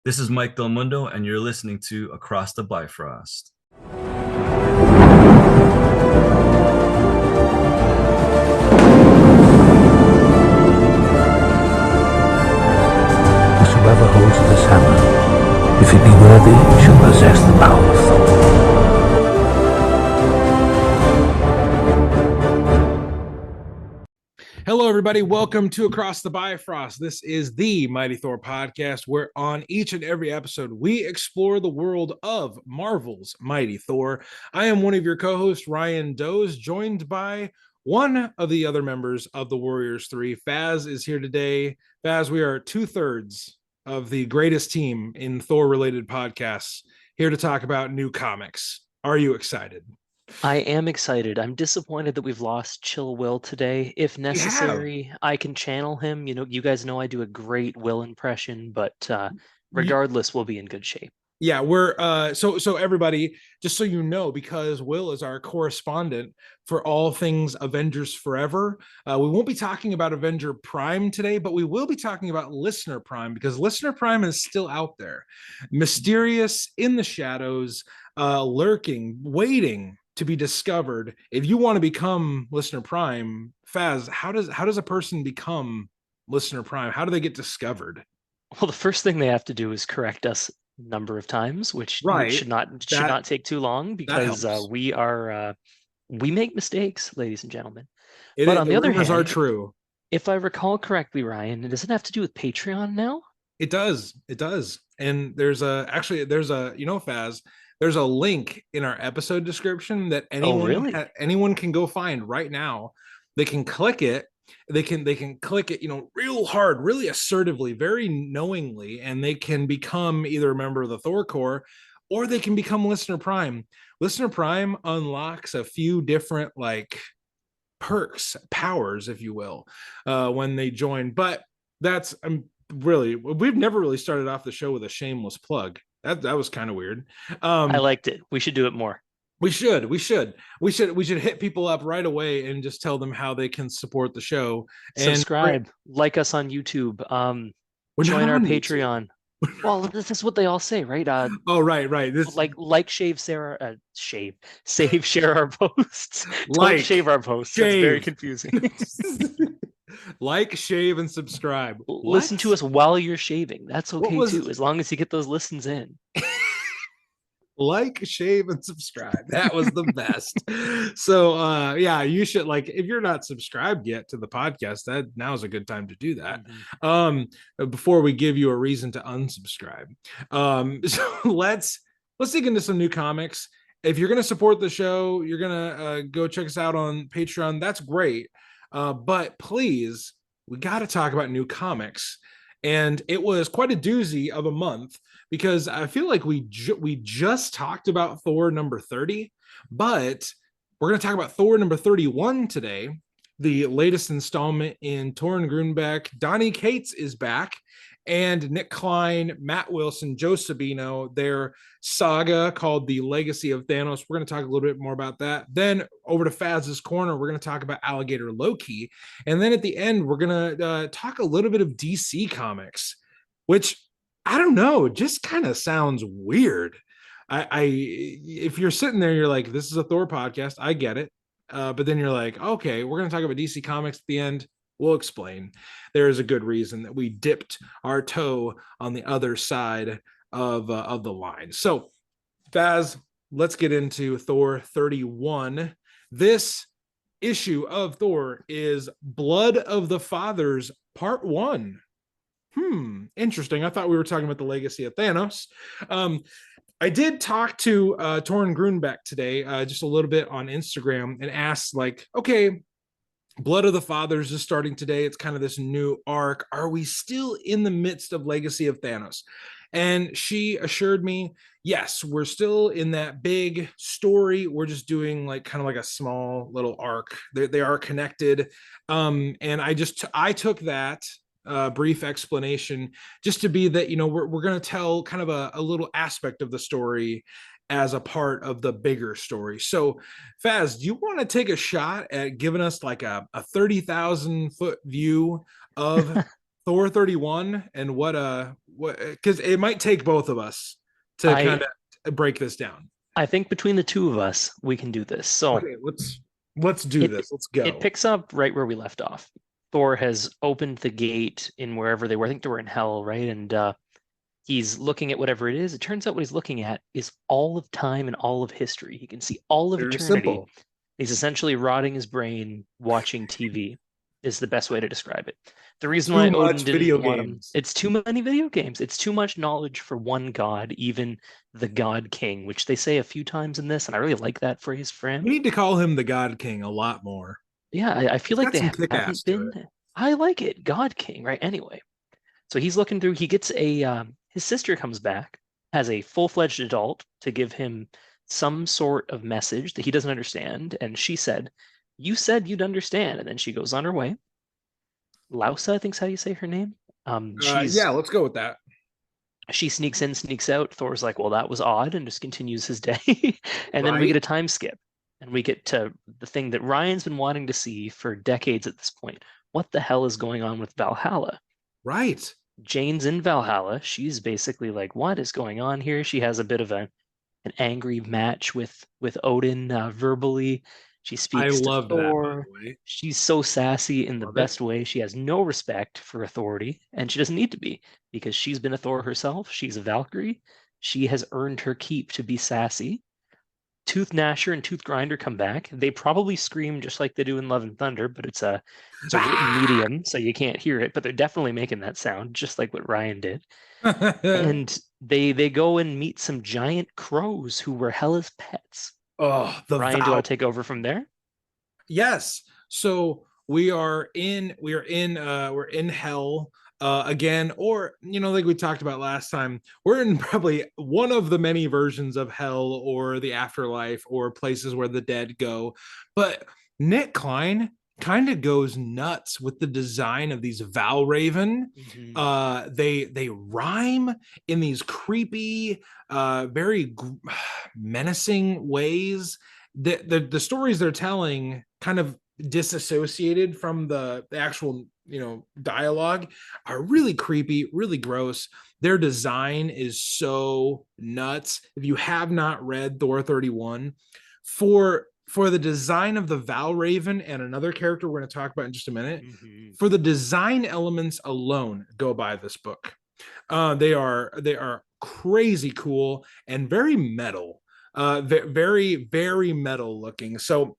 This is Mike Del Mundo, and you're listening to Across the Bifrost. Whosoever holds this hammer, if he be worthy, shall possess the power of Thor. Hello, everybody. Welcome to Across the Bifrost. This is the Mighty Thor podcast, where on each and every episode, we explore the world of Marvel's Mighty Thor. I am one of your co-hosts, Ryan Doze, joined by one of the other members of the Warriors 3. Faz is here today. Faz, we are 2/3 of the greatest team in Thor-related podcasts, here to talk about new comics. Are you excited? I am excited. I'm disappointed that we've lost Chill Will today. If necessary, I can channel him. You guys know I do a great Will impression, but regardless, we'll be in good shape. Yeah, we're so everybody, just so you know, because Will is our correspondent for all things Avengers Forever, we won't be talking about Avenger Prime today, but we will be talking about Listener Prime, because Listener Prime is still out there, mysterious, in the shadows, lurking, waiting to be discovered. If you want to become Listener Prime, Faz, how does a person become Listener Prime? How do they get discovered? Well, the first thing they have to do is correct us a number of times, which Right. should not take too long, because we make mistakes, ladies and gentlemen. But on the other hand, are true. If I recall correctly, Ryan, does it have to do with Patreon now? It does. And there's Faz, there's a link in our episode description that anyone can go find right now. They can click it. They can click it, real hard, really assertively, very knowingly, and they can become either a member of the Thor Corps, or they can become Listener Prime. Listener Prime unlocks a few different perks, powers, if you will, when they join. But that's we've never really started off the show with a shameless plug. That was kind of weird. I liked it. We should do it more. We should hit people up right away and just tell them how they can support the show. And subscribe, like us on YouTube, join our Patreon. Well, this is what they all say, right? Right. This save, share our posts. Don't shave our posts. That's very confusing. Like, shave, and subscribe. Listen to us while you're shaving. That's okay too, as long as you get those listens in. Like, shave, and subscribe. That was the best. So you should, if you're not subscribed yet to the podcast, that now is a good time to do that. Before we give you a reason to unsubscribe. So let's dig into some new comics. If you're going to support the show, you're going to go check us out on Patreon. That's great. But please, we got to talk about new comics. And it was quite a doozy of a month, because I feel like we just talked about Thor number 30, but we're going to talk about Thor number 31 today, the latest installment in Torunn Grønbekk. Donny Cates is back, and Nick Klein, Matt Wilson, Joe Sabino, their saga called The Legacy of Thanos. We're going to talk a little bit more about that. Then over to Faz's Corner, we're going to talk about Alligator Loki. And then at the end, we're going to talk a little bit of DC Comics, which, I don't know, just kind of sounds weird. If you're sitting there, you're like, this is a Thor podcast, I get it. But then you're like, okay, we're going to talk about DC Comics at the end. We'll explain. There is a good reason that we dipped our toe on the other side of the line. So, Faz, let's get into Thor 31. This issue of Thor is Blood of the Fathers, Part 1. Interesting. I thought we were talking about the Legacy of Thanos. I did talk to Torunn Grønbekk today, just a little bit on Instagram, and asked, okay, Blood of the Fathers is starting today. It's kind of this new arc. Are we still in the midst of Legacy of Thanos? And she assured me, yes, we're still in that big story. We're just doing kind of a small little arc. They are connected. And I took that brief explanation just to be that, we're going to tell kind of a little aspect of the story as a part of the bigger story. So, Faz, do you want to take a shot at giving us a 30,000 foot view of Thor 31 and what because it might take both of us to kind of break this down. I think between the two of us, we can do this. So Okay, let's do this. Let's go. It picks up right where we left off. Thor has opened the gate in wherever they were. I think they were in hell, right? And he's looking at whatever it is. It turns out what he's looking at is all of time and all of history. He can see all of Very eternity. simple. He's essentially rotting his brain watching TV is the best way to describe it. The reason why Odin didn't video want him, games. it's too many video games. It's too much knowledge for one god, even the God King, which they say a few times in this, and I really like that phrase for him. We need to call him the God King a lot more. Yeah, I feel like they haven't been. I like it, God King, right? Anyway, so he's looking through. He gets a his sister comes back, has a full-fledged adult to give him some sort of message that he doesn't understand, and she said, "You said you'd understand," and then she goes on her way. Lausa, I think's how you say her name. Yeah, let's go with that. She sneaks in, sneaks out. Thor's like, well, that was odd, and just continues his day. And then we get a time skip, and we get to the thing that Ryan's been wanting to see for decades at this point. What the hell is going on with Valhalla? Right. Jane's in Valhalla. She's basically like, what is going on here? She has a bit of an angry match with Odin verbally. She speaks to Thor. She's so sassy in the best way. She has no respect for authority, and she doesn't need to be because she's been a Thor herself. She's a Valkyrie. She has earned her keep to be sassy. Tooth Gnasher and Tooth Grinder come back. They probably scream just like they do in Love and Thunder, but it's a written medium, so you can't hear it. But they're definitely making that sound, just like what Ryan did. And they go and meet some giant crows who were Hela's pets. Oh, Ryan, do you want to take over from there? Yes. So we're in hell again, or like we talked about last time, we're in probably one of the many versions of hell or the afterlife or places where the dead go. But Nick Klein kind of goes nuts with the design of these Valraven. They rhyme in these creepy, very menacing ways. The stories they're telling, kind of disassociated from the actual dialogue, are really creepy, really gross. Their design is so nuts. If you have not read Thor 31, for the design of the Valraven and another character we're going to talk about in just a minute, for the design elements alone, go buy this book. They are crazy cool and very metal, very, very metal looking. So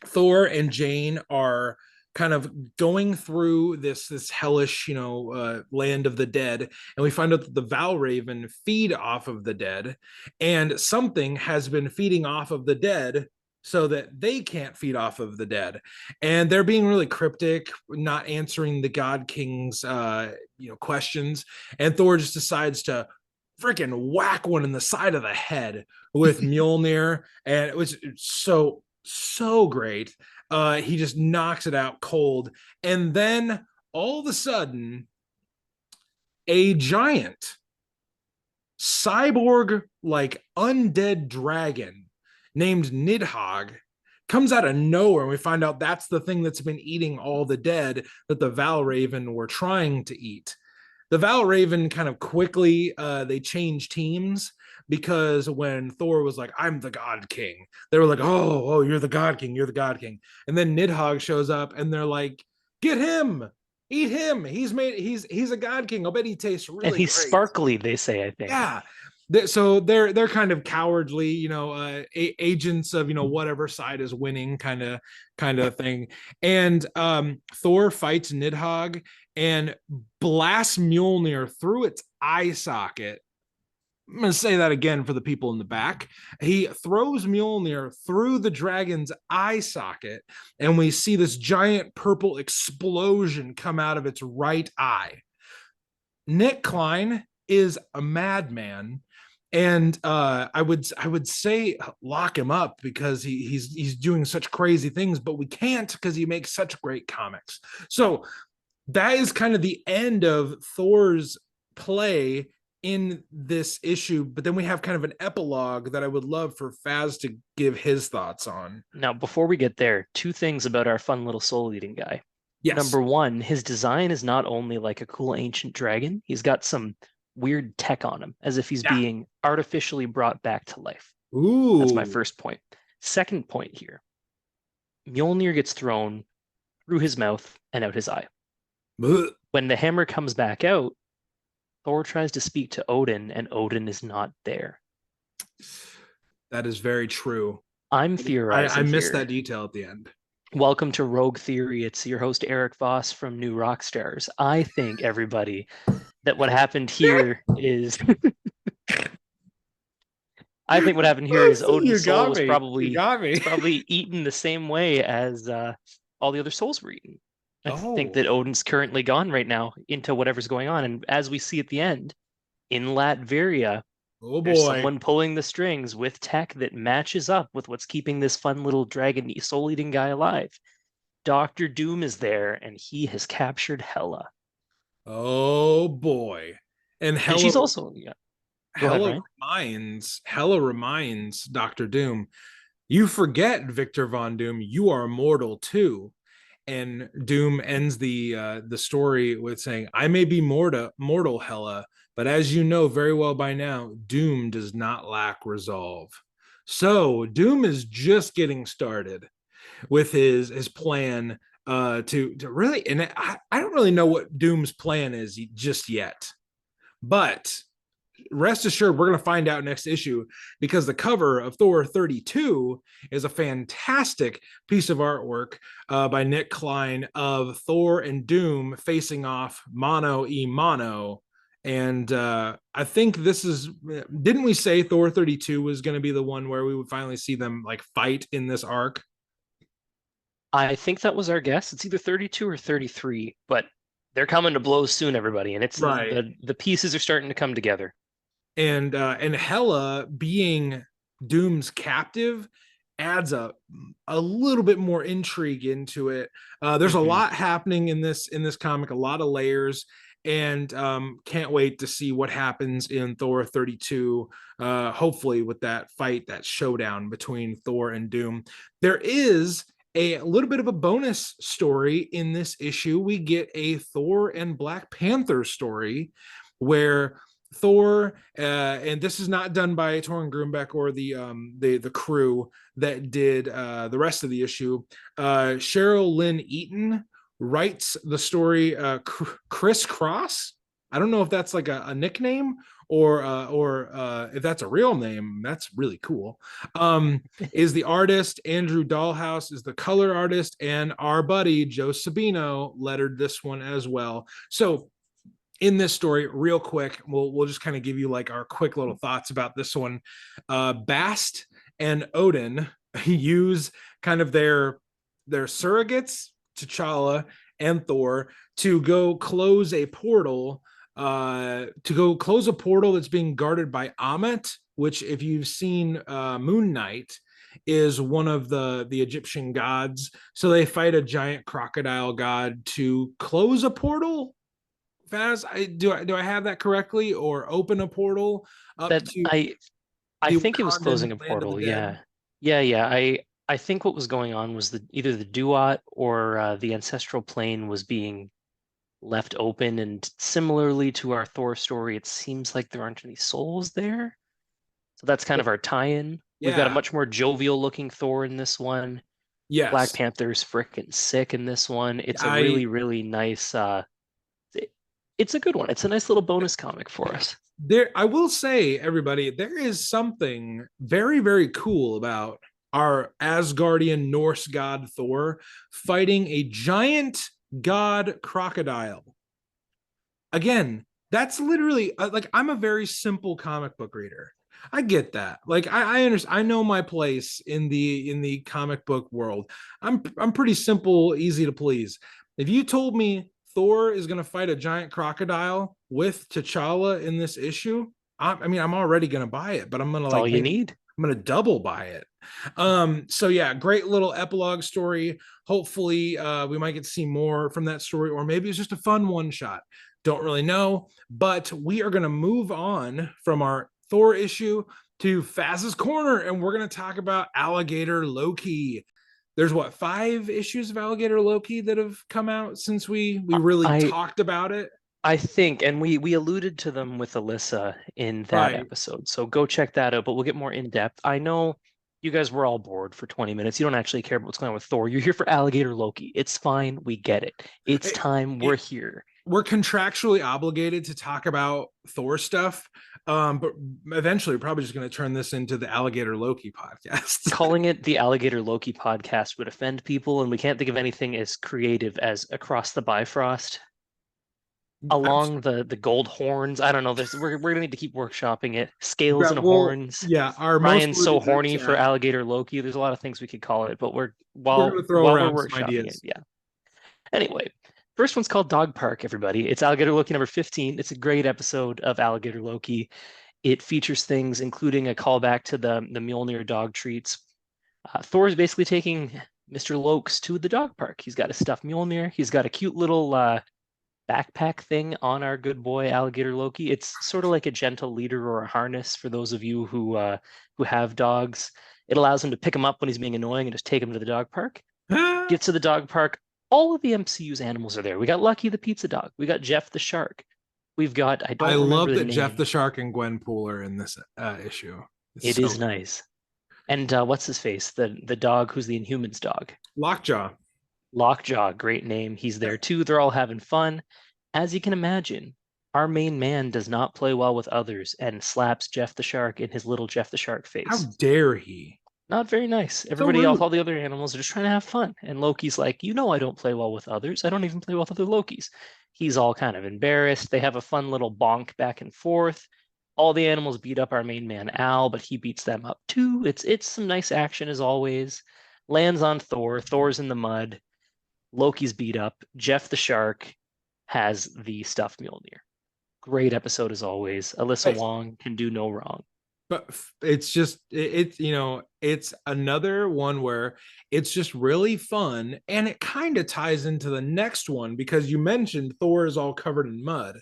Thor and Jane are kind of going through this hellish, land of the dead, and we find out that the Valraven feed off of the dead, and something has been feeding off of the dead so that they can't feed off of the dead. And they're being really cryptic, not answering the God King's questions. And Thor just decides to freaking whack one in the side of the head with Mjolnir, and it was so great. He just knocks it out cold, and then all of a sudden, a giant cyborg, like undead dragon named Nidhogg comes out of nowhere, and we find out that's the thing that's been eating all the dead that the Valraven were trying to eat. The Valraven kind of quickly they change teams, because when Thor was like, I'm the God King, they were like, oh, you're the God King, you're the God King. And then Nidhogg shows up and they're like, get him, eat him. He's a God King. I'll bet he tastes really and he's great. Sparkly, they say, I think. Yeah. So they're kind of cowardly, agents of whatever side is winning, kind of thing. And Thor fights Nidhogg and blasts Mjolnir through its eye socket. I'm going to say that again for the people in the back. He throws Mjolnir through the dragon's eye socket, and we see this giant purple explosion come out of its right eye. Nick Klein is a madman, and I would say lock him up, because he's doing such crazy things, but we can't, because he makes such great comics. So that is kind of the end of Thor's play in this issue, but then we have kind of an epilogue that I would love for Faz to give his thoughts on. Now, before we get there, two things about our fun little soul eating guy. Yes. Number one, his design is not only like a cool ancient dragon, he's got some weird tech on him, as if he's Yeah. being artificially brought back to life. Ooh. That's my first point. Second point here. Mjolnir gets thrown through his mouth and out his eye. Blech. When the hammer comes back out, Thor tries to speak to Odin, and Odin is not there. That is very true. I'm theorizing I missed here. that detail at the end. Welcome to Rogue Theory. It's your host, Eric Voss from New Rockstars. I think, everybody, that what happened here is... I think what happened here is Odin's soul was probably eaten the same way as all the other souls were eaten. I think that Odin's currently gone right now into whatever's going on. And as we see at the end, in Latveria, there's someone pulling the strings with tech that matches up with what's keeping this fun little dragon soul-eating guy alive. Dr. Doom is there, and he has captured Hela. Oh boy. And she's also... Yeah. Hela reminds Dr. Doom, you forget, Victor Von Doom, you are mortal too. And Doom ends the story with saying, I may be mortal, Hela, but as you know very well by now, Doom does not lack resolve. So Doom is just getting started with his plan to really, and I don't really know what Doom's plan is just yet, but rest assured, we're going to find out next issue, because the cover of Thor 32 is a fantastic piece of artwork by Nick Klein of Thor and Doom facing off mano a mano. And I think this is, didn't we say Thor 32 was going to be the one where we would finally see them like fight in this arc? I think that was our guess. It's either 32 or 33, but they're coming to blows soon, everybody. And it's right. The pieces are starting to come together. And Hela being Doom's captive adds a little bit more intrigue into it. There's a lot happening in this comic, a lot of layers, and can't wait to see what happens in Thor 32. Hopefully with that fight, that showdown between Thor and Doom. There is a little bit of a bonus story in this issue. We get a Thor and Black Panther story where Thor, and this is not done by Torunn Grønbekk or the crew that did the rest of the issue. Cheryl Lynn Eaton writes the story. Chris Cross, I don't know if that's like a nickname or if that's a real name. That's really cool. Is the artist. Andrew Dahlhaus is the color artist, and our buddy Joe Sabino lettered this one as well. So in this story, real quick, we'll just kind of give you like our quick little thoughts about this one. Bast and Odin use kind of their surrogates, T'Challa and Thor, to go close a portal. That's being guarded by Ammit, which, if you've seen Moon Knight, is one of the Egyptian gods. So they fight a giant crocodile god to close a portal. Faz, do I have that correctly, or open a portal up to I think it was closing a portal. Yeah. I think what was going on was either the Duat or the ancestral plane was being left open, and similarly to our Thor story, it seems like there aren't any souls there. So that's kind of our tie-in. We've got a much more jovial looking Thor in this one. Yes. Black Panther's freaking sick in this one. It's a really, really nice it's a good one. It's a nice little bonus comic for us. I will say, everybody, there is something very, very cool about our Asgardian Norse god Thor fighting a giant god crocodile. Again, that's literally like, I'm a very simple comic book reader. I get that. Like, I understand. I know my place in the comic book world. I'm pretty simple, easy to please. If you told me Thor is going to fight a giant crocodile with T'Challa in this issue, I'm already going to buy it, but I'm going to all you need. I'm going to double buy it. So yeah, great little epilogue story. Hopefully we might get to see more from that story, or maybe it's just a fun one shot. Don't really know, but we are going to move on from our Thor issue to Faz's Corner, and we're going to talk about Alligator Loki. There's 5 issues of Alligator Loki that have come out since we really talked about it. I think, and we alluded to them with Alyssa in that Right. episode. So go check that out, but we'll get more in depth. I know you guys were all bored for 20 minutes. You don't actually care about what's going on with Thor. You're here for Alligator Loki. It's fine. We get it. It's time. We're here. We're contractually obligated to talk about Thor stuff. But eventually we're probably just going to turn this into the Alligator Loki podcast. Calling it the Alligator Loki podcast would offend people, and we can't think of anything as creative as Across the Bifrost. Along the gold horns. I don't know. We're gonna need to keep workshopping it. Scales and horns. Yeah, Ryan's so horny for Alligator Loki. There's a lot of things we could call it, but while we're workshopping it, yeah. Anyway, first one's called Dog Park, everybody. It's Alligator Loki number 15. It's a great episode of Alligator Loki. It features things including a callback to the Mjolnir dog treats. Thor is basically taking Mr. Lokes to the dog park. He's got a stuffed Mjolnir. He's got a cute little backpack thing on our good boy Alligator Loki. It's sort of like a gentle leader or a harness for those of you who have dogs. It allows him to pick him up when he's being annoying and just take him to the dog park. Gets to the dog park. All of the MCU's animals are there. We got Lucky the pizza dog. We got Jeff the shark. We've got I love that Jeff the shark and Gwenpool are in this issue. It is nice. And what's his face? The dog who's the Inhumans dog. Lockjaw, great name. He's there too. They're all having fun. As you can imagine, our main man does not play well with others and slaps Jeff the Shark in his little Jeff the Shark face. How dare he? Not very nice. Everybody else, all the other animals are just trying to have fun. And Loki's like, I don't play well with others. I don't even play well with other Lokis. He's all kind of embarrassed. They have a fun little bonk back and forth. All the animals beat up our main man Al, but he beats them up too. It's some nice action as always. Lands on Thor. Thor's in the mud. Loki's beat up. Jeff the Shark has the stuffed Mjolnir. Great episode as always. Alyssa Wong can do no wrong. But it's just it's another one where it's just really fun, and it kind of ties into the next one because you mentioned Thor is all covered in mud.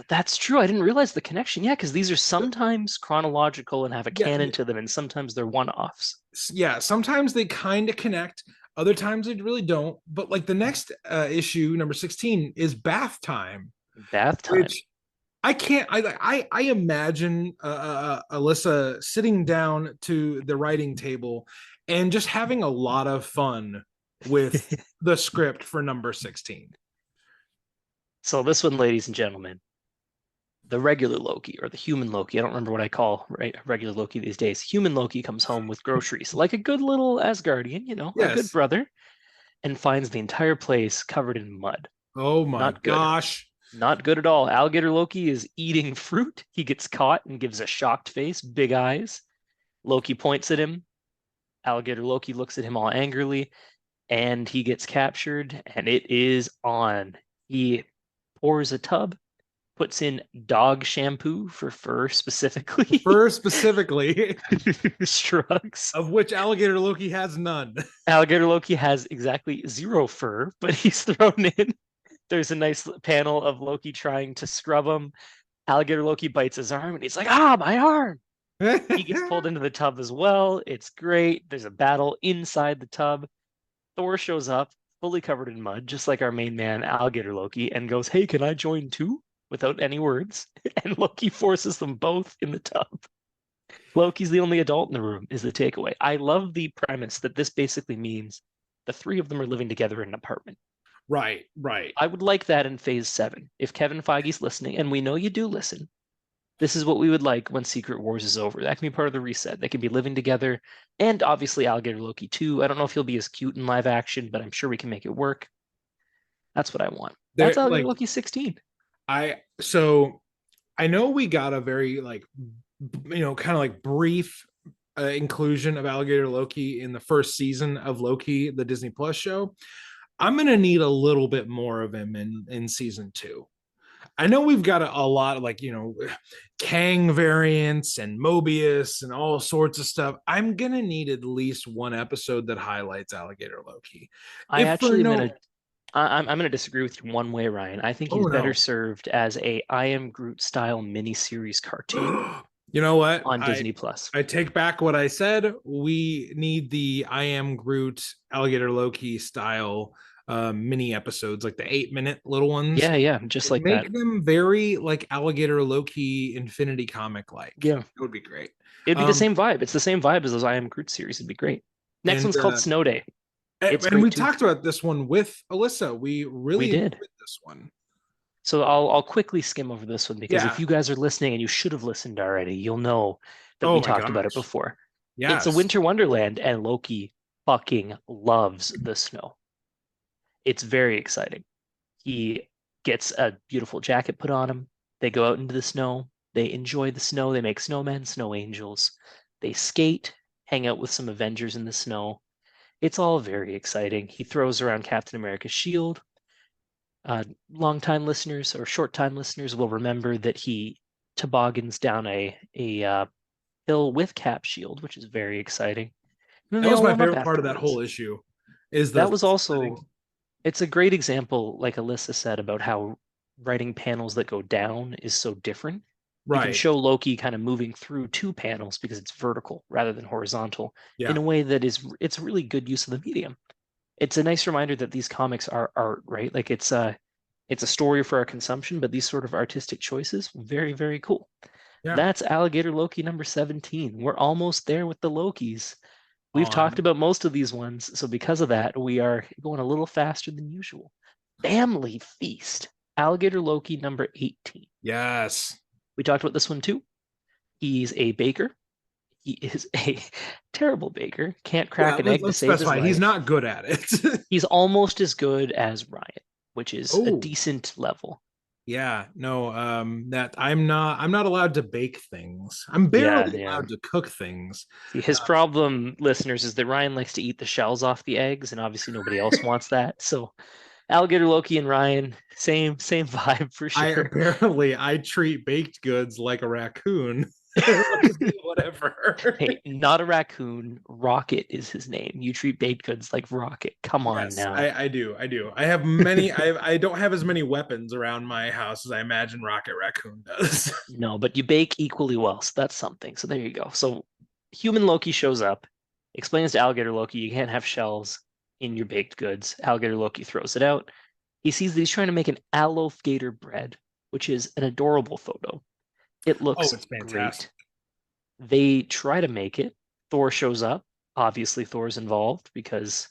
That's true. I didn't realize the connection. Yeah, because these are sometimes chronological and have a canon to them, and sometimes they're one-offs. Yeah, sometimes they kind of connect. Other times they really don't. But like the next issue, number 16, is bath time. Bath time. Which I imagine Alyssa sitting down to the writing table and just having a lot of fun with the script for number 16. So this one, ladies and gentlemen, the regular Loki or the human Loki, I don't remember what I call regular Loki these days. Human Loki comes home with groceries, like a good little Asgardian, yes. A good brother, and finds the entire place covered in mud. Oh my gosh. Not good at all. Alligator Loki is eating fruit. He gets caught and gives a shocked face, big eyes. Loki points at him. Alligator Loki looks at him all angrily, and he gets captured, and it is on. He pours a tub, puts in dog shampoo for fur specifically. Shrugs. Of which Alligator Loki has none. Alligator Loki has exactly 0 fur, but he's thrown in. There's a nice panel of Loki trying to scrub him. Alligator Loki bites his arm, and he's like, my arm. He gets pulled into the tub as well. It's great. There's a battle inside the tub. Thor shows up, fully covered in mud, just like our main man, Alligator Loki, and goes, hey, can I join too? Without any words. And Loki forces them both in the tub. Loki's the only adult in the room, is the takeaway. I love the premise that this basically means the 3 of them are living together in an apartment. Right. I would like that in phase 7. If Kevin Feige's listening, and we know you do listen, this is what we would like when Secret Wars is over. That can be part of the reset. They can be living together. And obviously Alligator Loki too. I don't know if he'll be as cute in live action, but I'm sure we can make it work. That's what I want. That's Alligator Loki 16. So I know we got a very kind of brief inclusion of Alligator Loki in the first season of Loki, the Disney Plus show. I'm going to need a little bit more of him in season 2. I know we've got a lot of Kang variants and Mobius and all sorts of stuff. I'm going to need at least one episode that highlights Alligator Loki. I'm going to disagree with you one way, Ryan. I think he's better served as a I Am Groot style miniseries cartoon. You know what? On Disney Plus. I take back what I said. We need the I Am Groot Alligator Loki style mini episodes, like the 8-minute little ones. Yeah, just like that. Make them very like Alligator Loki Infinity comic like. Yeah. It would be great. It'd be the same vibe. It's the same vibe as those I Am Groot series. It'd be great. Next And one's called Snow Day. It's and we great too. talked about this one with Alyssa. We really did. enjoyed this one. So I'll quickly skim over this one because Yeah. if you guys are listening and you should have listened already, you'll know that Oh we my talked about it gosh. before. Yes. It's a winter wonderland, and Loki fucking loves the snow. It's very exciting. He gets a beautiful jacket put on him. They go out into the snow. They enjoy the snow. They make snowmen, snow angels. They skate, hang out with some Avengers in the snow. It's all very exciting. He throws around Captain America's shield. Long-time listeners or short-time listeners will remember that he toboggans down a hill with Cap's shield, which is very exciting. And then That they was all my warm up favorite part of that afterwards. whole issue. Is That was setting. also, it's a great example, like Alyssa said, about how writing panels that go down is so different. You can right. show Loki kind of moving through 2 panels because it's vertical rather than horizontal Yeah. in a way that it's really good use of the medium. It's a nice reminder that these comics are art, right? Like it's a story for our consumption, but these sort of artistic choices, very, very cool. Yeah. That's Alligator Loki number 17. We're almost there with the Lokis. We've talked about most of these ones, so because of that, we are going a little faster than usual. Family Feast, Alligator Loki number 18. Yes. We talked about this one too. He's a baker. He is a terrible baker. Can't crack an egg to let's save his specify. life. He's not good at it. He's almost as good as Ryan, which is a Oh. decent level. Yeah, no, that I'm not allowed to bake things. I'm barely Yeah. allowed to cook things. See, his problem, listeners, is that Ryan likes to eat the shells off the eggs, and obviously nobody else wants that. So Alligator Loki and Ryan, same vibe for sure. I treat baked goods like a raccoon. Whatever. Hey, not a raccoon. Rocket is his name. You treat baked goods like Rocket. Come on Yes, now. I do. I have many. I don't have as many weapons around my house as I imagine Rocket Raccoon does. No, but you bake equally well, so that's something. So there you go. So human Loki shows up, explains to Alligator Loki you can't have shells in your baked goods. Alligator Loki throws it out. He sees that he's trying to make an Alligator bread, which is an adorable photo. It looks it's fantastic. great. They try to make it. Thor shows up. Obviously, Thor's involved because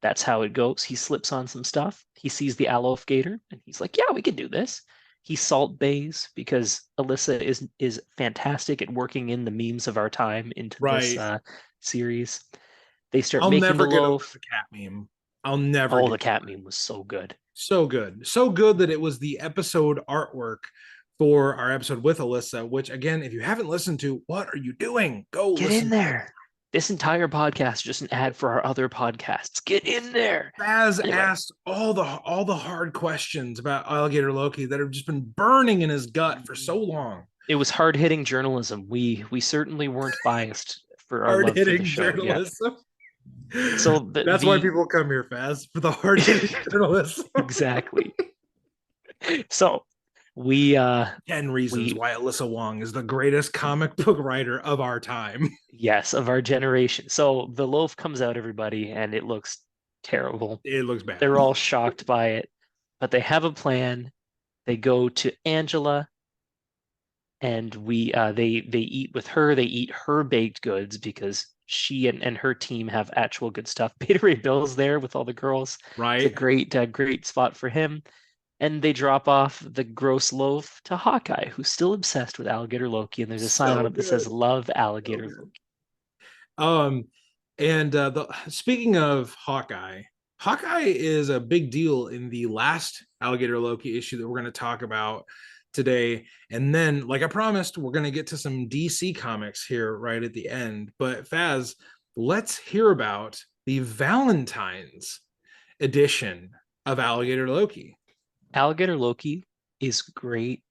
that's how it goes. He slips on some stuff. He sees the Alligator and he's like, "Yeah, we can do this." He salt bays because Alyssa is fantastic at working in the memes of our time into this series. They start I'll making never the get over loaf. the cat meme. I'll never. Oh, the cat meme was so good. So good. So good that it was the episode artwork for our episode with Alyssa, which again, if you haven't listened to, what are you doing? Go Get listen. in there. This entire podcast is just an ad for our other podcasts. Get in there. Baz asked all the hard questions about Alligator Loki that have just been burning in his gut for so long. It was hard-hitting journalism. We certainly weren't biased for our love for the show. Journalism. Yeah. So that's why people come here, Faz, for the hard-hitting journalism. Exactly. So we 10 reasons why Alyssa Wong is the greatest comic book writer of our time. Yes, of our generation. So the loaf comes out, everybody, and it looks terrible. It looks bad. They're all shocked by it, but they have a plan. They go to Angela, and they eat with her. They eat her baked goods because she and her team have actual good stuff. Beta Ray Bill's there with all the girls. Right. It's a great spot for him. And they drop off the gross loaf to Hawkeye, who's still obsessed with Alligator Loki. And there's a sign on it that says "Love Alligator Loki." Speaking of Hawkeye is a big deal in the last Alligator Loki issue that we're going to talk about today. And then, like I promised, we're going to get to some DC comics here right at the end. But Faz, let's hear about the Valentine's edition of Alligator Loki. Alligator Loki is great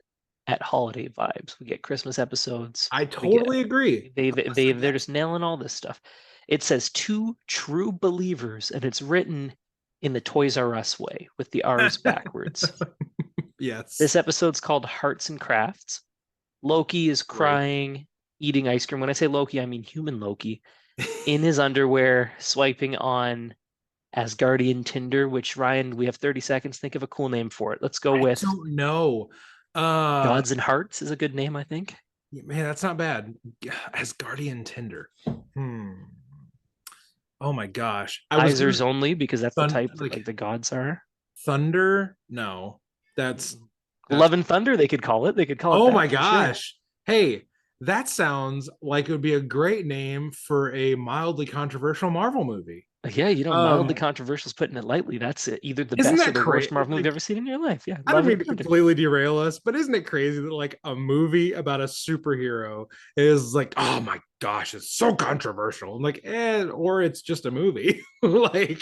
at holiday vibes. We get Christmas episodes. I totally agree. They're just nailing all this stuff. It says "Two True Believers," and it's written in the Toys R Us way with the R's backwards. Yes. This episode's called Hearts and Crafts. Loki is crying, eating ice cream. When I say Loki, I mean human Loki, in his underwear, swiping on Asgardian Tinder, which Ryan, we have 30 seconds. Think of a cool name for it. Let's go with I don't know. Gods and Hearts is a good name, I think. Man, that's not bad. Asgardian Tinder. Oh my gosh. Isers only, because that's the type that like like the gods are. Thunder? No. That's Love and Thunder, they could call it. They could call it Oh that, my for sure. gosh. Hey, that sounds like it would be a great name for a mildly controversial Marvel movie. Yeah, mildly controversial is putting it lightly. That's it. Either the Isn't best or that the worst crazy? Marvel movie you've ever seen in your life. Yeah. I don't Love mean and to Thunder. completely derail us, but isn't it crazy that like a movie about a superhero is like, oh my gosh, it's so controversial. I'm like, or it's just a movie. Like,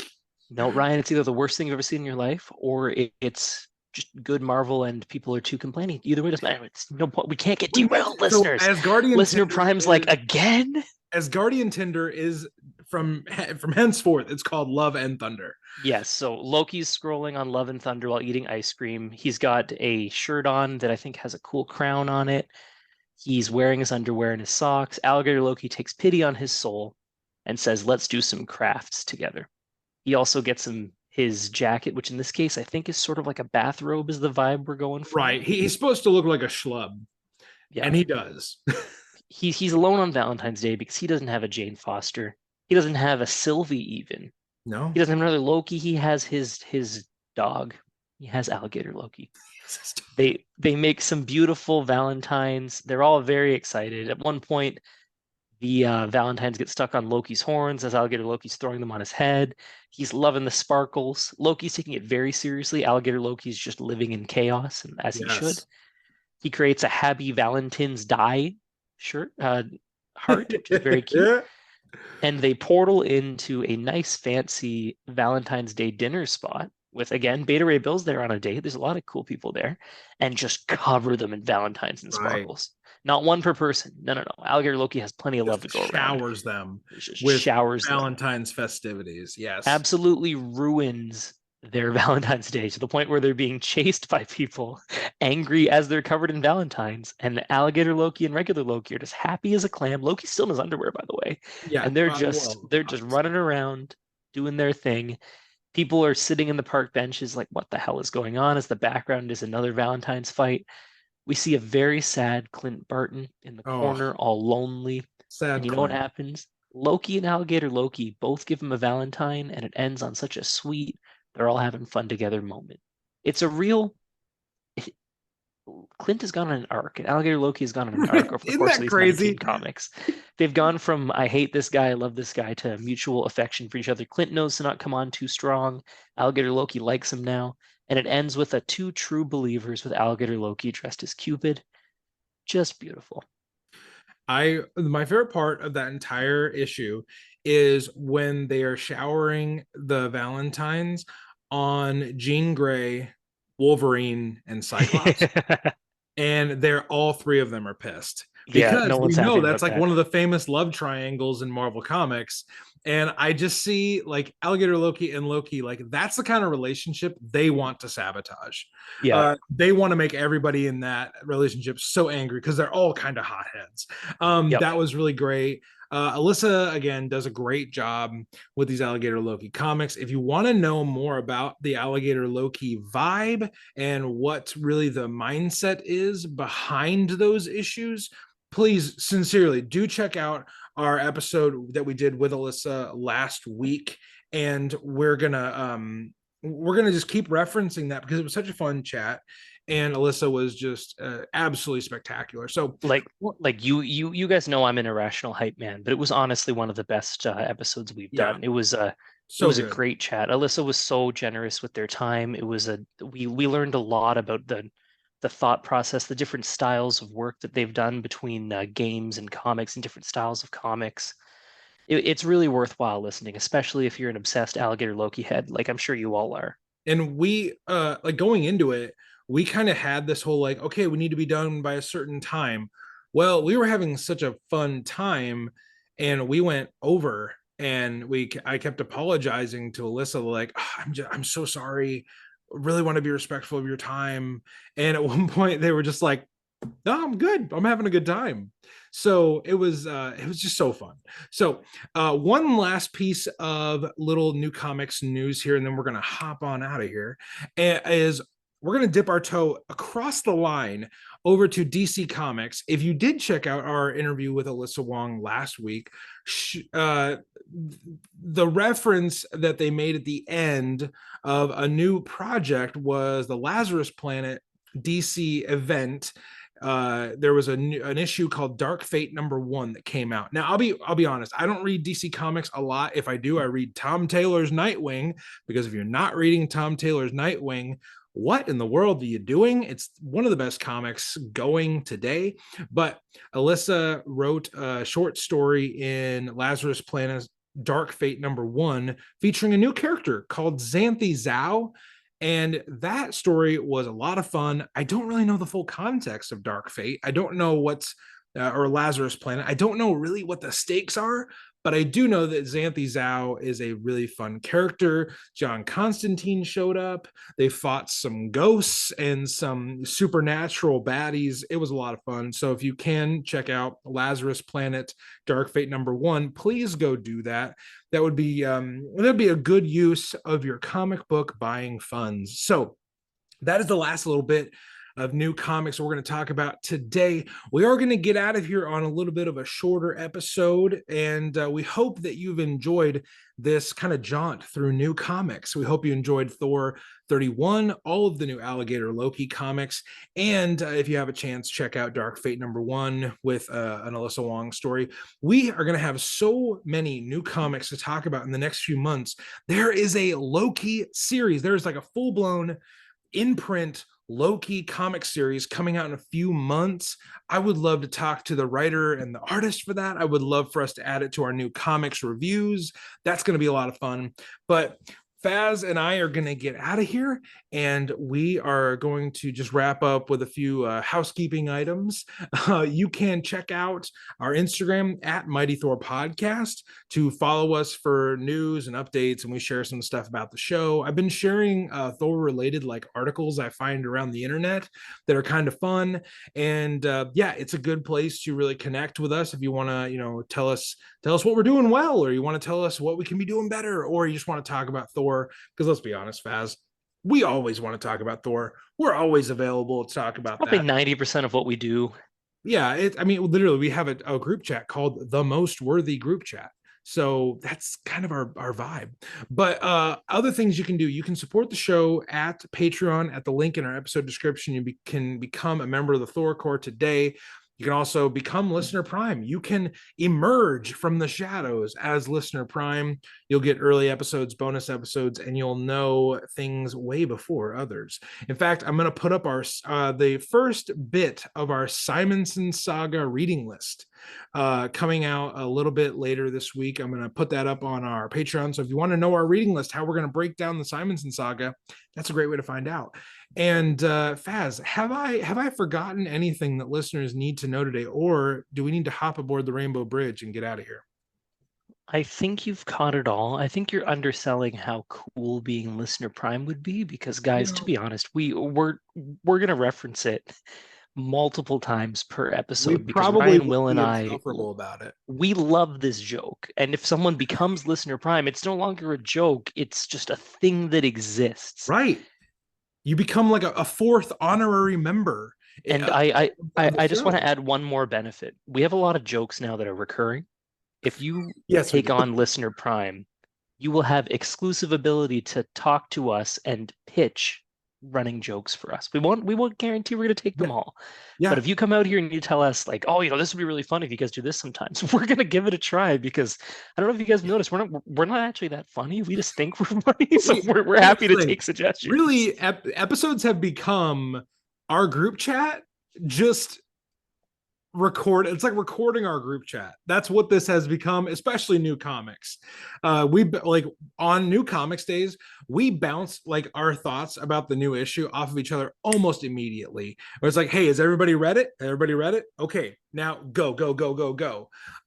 No, Ryan, it's either the worst thing you've ever seen in your life, or it's just good Marvel and people are too complaining. Either way, doesn't matter. It's no point. We can't get derailed, listeners. Asgardian Listener Tinder Prime's is, like, again? Asgardian Tinder is from henceforth, it's called Love and Thunder. Yes, so Loki's scrolling on Love and Thunder while eating ice cream. He's got a shirt on that I think has a cool crown on it. He's wearing his underwear and his socks. Alligator Loki takes pity on his soul and says, let's do some crafts together. He also gets him his jacket, which in this case I think is sort of like a bathrobe is the vibe we're going for. Right. He's supposed to look like a schlub. Yeah. And he does. He's alone on Valentine's Day because he doesn't have a Jane Foster. He doesn't have a Sylvie even. No. He doesn't have another Loki. He has his dog. He has Alligator Loki. They make some beautiful Valentines. They're all very excited. At one point, the Valentines get stuck on Loki's horns as Alligator Loki's throwing them on his head. He's loving the sparkles. Loki's taking it very seriously. Alligator Loki's just living in chaos, and as he should. He creates a Happy Valentine's Die shirt, heart, which is very cute. And they portal into a nice, fancy Valentine's Day dinner spot with, again, Beta Ray Bill's there on a date. There's a lot of cool people there, and just cover them in Valentines and sparkles. Not one per person. No. Alligator Loki has plenty of love to go around. Showers them with Valentine's festivities. Yes. Absolutely ruins their Valentine's Day to the point where they're being chased by people, angry as they're covered in Valentines. And Alligator Loki and regular Loki are just happy as a clam. Loki's still in his underwear, by the way. Yeah. And they're just running around doing their thing. People are sitting in the park benches like, what the hell is going on? As the background is another Valentine's fight. We see a very sad Clint Barton in the corner, all lonely. Sad. And you know what happens? Loki and Alligator Loki both give him a Valentine, and it ends on such a sweet, they're all having fun together moment. It's a real... Clint has gone on an arc, and Alligator Loki has gone on an arc over the course of these 19 comics. They've gone from I hate this guy, I love this guy, to mutual affection for each other. Clint knows to not come on too strong. Alligator Loki likes him now. And it ends with two true believers with Alligator Loki dressed as Cupid. Just beautiful. My favorite part of that entire issue is when they are showering the Valentines on Jean Grey, Wolverine, and Cyclops. And all three of them are pissed. Because we know that's like one of the famous love triangles in Marvel Comics. And I just see like Alligator Loki and Loki, like that's the kind of relationship they want to sabotage. Yeah. They want to make everybody in that relationship so angry because they're all kind of hotheads. That was really great. Alyssa, again, does a great job with these Alligator Loki comics. If you want to know more about the Alligator Loki vibe and what really the mindset is behind those issues, please, sincerely, do check out our episode that we did with Alyssa last week. And we're gonna just keep referencing that because it was such a fun chat. And Alyssa was just absolutely spectacular. So like you guys know I'm an irrational hype man, but it was honestly one of the best episodes we've done. It was a great chat. Alyssa was so generous with their time. It was we learned a lot about the thought process, the different styles of work that they've done between games and comics and different styles of comics. It's really worthwhile listening, especially if you're an obsessed Alligator Loki head, like I'm sure you all are. And we like going into it, we kind of had this whole like, okay, we need to be done by a certain time. Well, we were having such a fun time and we went over and I kept apologizing to Alyssa, like, I'm so sorry. Really want to be respectful of your time. And at one point they were just like, no, I'm good. I'm having a good time. So it was just so fun. So one last piece of little new comics news here, and then we're gonna hop on out of here. Is we're gonna dip our toe across the line over to DC Comics. If you did check out our interview with Alyssa Wong last week, the reference that they made at the end of a new project was the Lazarus Planet DC event. There was an issue called Dark Fate #1 that came out. Now I'll be honest, I don't read DC Comics a lot. If I do, I read Tom Taylor's Nightwing, because if you're not reading Tom Taylor's Nightwing, what in the world are you doing? It's one of the best comics going today. But Alyssa wrote a short story in Lazarus Planet Dark Fate #1 featuring a new character called Xanthi Zhao. And that story was a lot of fun. I don't really know the full context of Dark Fate. I don't know what's, or Lazarus Planet. I don't know really what the stakes are, but I do know that Xanthi Zhao is a really fun character. John Constantine showed up. They fought some ghosts and some supernatural baddies. It was a lot of fun. So if you can check out Lazarus Planet Dark Fate #1, please go do that. That'd be a good use of your comic book buying funds. So that is the last little bit of new comics we're going to talk about today. We are going to get out of here on a little bit of a shorter episode, and we hope that you've enjoyed this kind of jaunt through new comics. We hope you enjoyed Thor 31, all of the new Alligator Loki comics, and if you have a chance, check out Dark Fate #1 with an Alyssa Wong story. We are going to have so many new comics to talk about in the next few months. There is a Loki series. There's like a full-blown in-print Loki comic series coming out in a few months. I would love to talk to the writer and the artist for that. I would love for us to add it to our new comics reviews. That's going to be a lot of fun. But Faz and I are going to get out of here, and we are going to just wrap up with a few housekeeping items. You can check out our Instagram at Mighty Thor Podcast to follow us for news and updates, and we share some stuff about the show. I've been sharing Thor-related like articles I find around the internet that are kind of fun, and yeah, it's a good place to really connect with us if you want to, tell us what we're doing well, or you want to tell us what we can be doing better, or you just want to talk about Thor. Because let's be honest, Faz, we always want to talk about Thor. We're always available to talk about Probably that. 90% of what we do. Yeah, literally, we have a group chat called the Most Worthy Group Chat. So that's kind of our vibe. But other things you can do, you can support the show at Patreon at the link in our episode description. You can become a member of the Thor Corps today. You can also become Listener Prime. You can emerge from the shadows as Listener Prime. You'll get early episodes, bonus episodes, and you'll know things way before others. In fact, I'm going to put up our the first bit of our Simonson Saga reading list coming out a little bit later this week. I'm going to put that up on our Patreon. So if you want to know our reading list, how we're going to break down the Simonson Saga, that's a great way to find out. And Faz, have I forgotten anything that listeners need to know today, or do we need to hop aboard the Rainbow Bridge and get out of here? I think you've caught it all. I think you're underselling how cool being Listener Prime would be, because guys, to be honest, we're gonna reference it multiple times per episode, because probably Ryan, Will, and I about it. We love this joke. And if someone becomes Listener Prime, it's no longer a joke, it's just a thing that exists. Right. You become like a fourth honorary member. And I just want to add one more benefit. We have a lot of jokes now that are recurring. If you take on Listener Prime, you will have exclusive ability to talk to us and pitch running jokes for us. We won't guarantee we're going to take them all. Yeah. But if you come out here and you tell us like, oh, this would be really fun if you guys do this sometimes, we're going to give it a try, because I don't know if you guys noticed, we're not actually that funny. We just think we're funny. So we're happy to take suggestions. Really, episodes have become our group chat, just it's like recording our group chat. That's what this has become, especially new comics. We like on new comics days, we bounce like our thoughts about the new issue off of each other almost immediately. Where it's like, hey, has everybody read it? Okay, now go.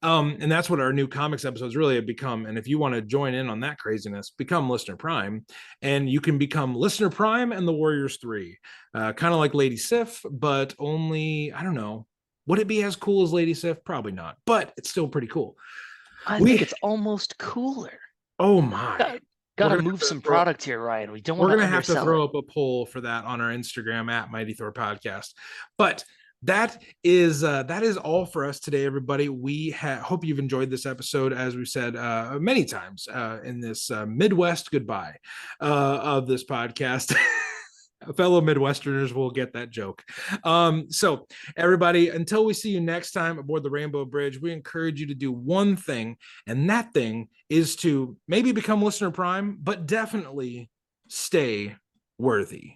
And that's what our new comics episodes really have become. And if you want to join in on that craziness, become Listener Prime, and you can become Listener Prime and the Warriors 3, kind of like Lady Sif, but only, I don't know, Would it be as cool as Lady Sif? Probably not, but it's still pretty cool. I think it's almost cooler. Oh my. Got to move some product here, Ryan. We don't want to to have to undersell throw it. up a poll for that on our Instagram at Mighty Thor Podcast. But that is all for us today, everybody. We hope you've enjoyed this episode, as we've said many times in this Midwest goodbye of this podcast. Fellow Midwesterners will get that joke. So everybody, until we see you next time aboard the Rainbow Bridge, we encourage you to do one thing, and that thing is to maybe become Listener Prime, but definitely stay worthy.